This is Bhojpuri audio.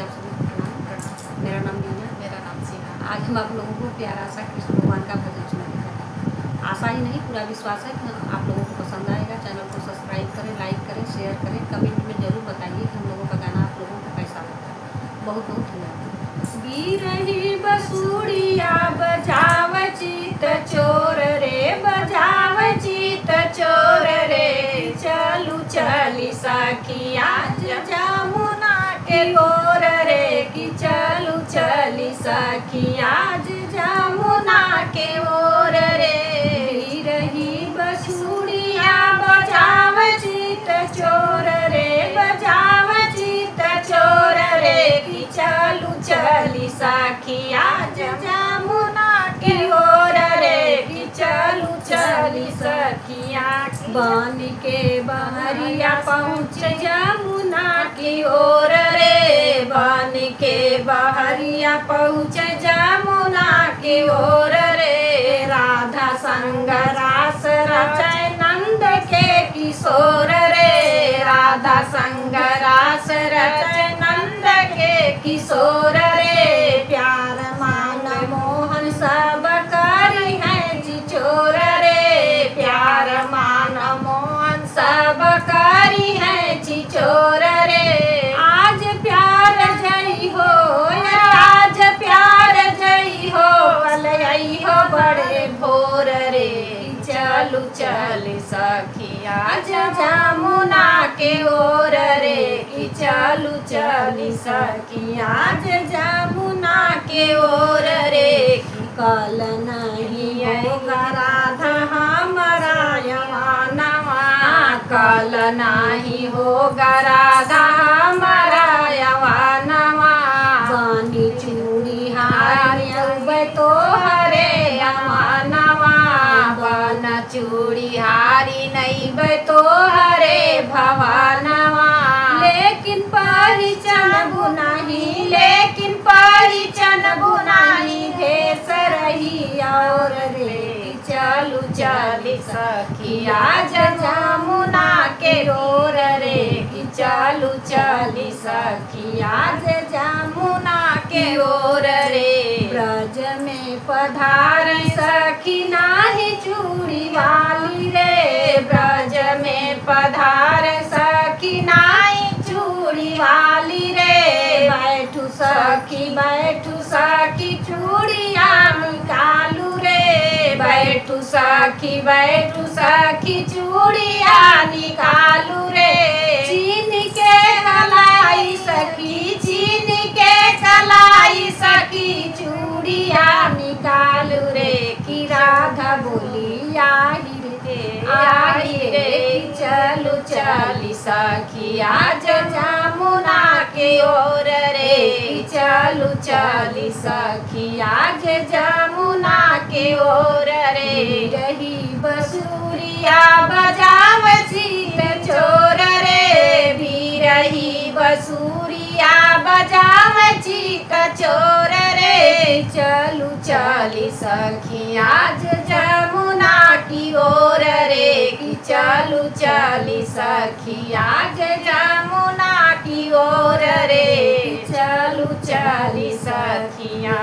से आप सभी को प्रणाम प्रणाम। मेरा नाम मीना, मेरा नाम सीना। आज हम आप लोगों को प्यारा सा कृष्ण भगवान का भजन सुनाएंगे। आशा ही नहीं पूरा विश्वास है कि आप लोगों को पसंद आएगा। चैनल को सब्सक्राइब करें, लाइक करें, शेयर करें, कमेंट में ज़रूर बताइए कि हम लोगों का गाना आप लोगों को कैसा लगता है। बहुत बहुत धन्यवाद। गिरही बसूड़िया बजाव चित चोर रे, बजाव चित चोर रे, चलू चली सखिया जमुना के ओर रे, कि चलू चली सखिया जमुना के ओर रे। गिरही बसूड़िया बजाव चित चोर रे, बजाव चित चोर रे, कि चलू चली सखिया जमुना के ओर रे, कि चलू चली सखिया। बन के बहरिया पहुँच जमुना की ओर रे, बन के बहरिया पहुँच जमुना की ओर रे। राधा संग रास रचय नंद के किशोर रे, राधा संग रास रचय नंद के किशोर रे। प्यार मान मोहन सब करी है चिचोर रे, प्यार मान मोहन सब करी है चिचोर रे। आज प्यार जई हो, आज प्यार जई हो, कल आई हो बड़े भोर रे। चलू चल सखिया जमुना के ओर रे, कि चलू चली सखिया जमुना के ओर रे। कल नहीं होगा राधा हमारा यवानवा, कल नहीं होगा राधा हमारा यवानवा। बानी चूड़ी हार तो हरे यवानवा, बन चूड़ी हारी नहीं तो हरे भवानवा। लेकिन परिचन बुनाही, लेकिन परिचन बुनाही, भेस रही और रे। चलू चली सखिया जमुना के ओर रे, कि चलू चली सखिया जमुना के ओर रे। ब्रज में पधार सखी नाही चूड़ी वाली रे, ब्रज में पधार सखी नाही चूड़ी वाली रे। बैठू सखी चूड़िया निकालू रे, बैठू सखी चूड़िया निकालू रे। चीन के कलाई सखी, चीन के कलाई सखी, चूड़िया निकालू रे। कि राधा बोली आई रे, चलू चली सखिया जमुना के ओर रे, चलू चली सखिया जमुना के ओर रे। रही बसूरिया बजाव चित चोर रे, भी रही बसूरिया बजाव चित चोर रे। चलू चली सखिया जमुना की ओर रे, कि चलू चली सखिया जमुना की ओर रे। चलू चली सखिया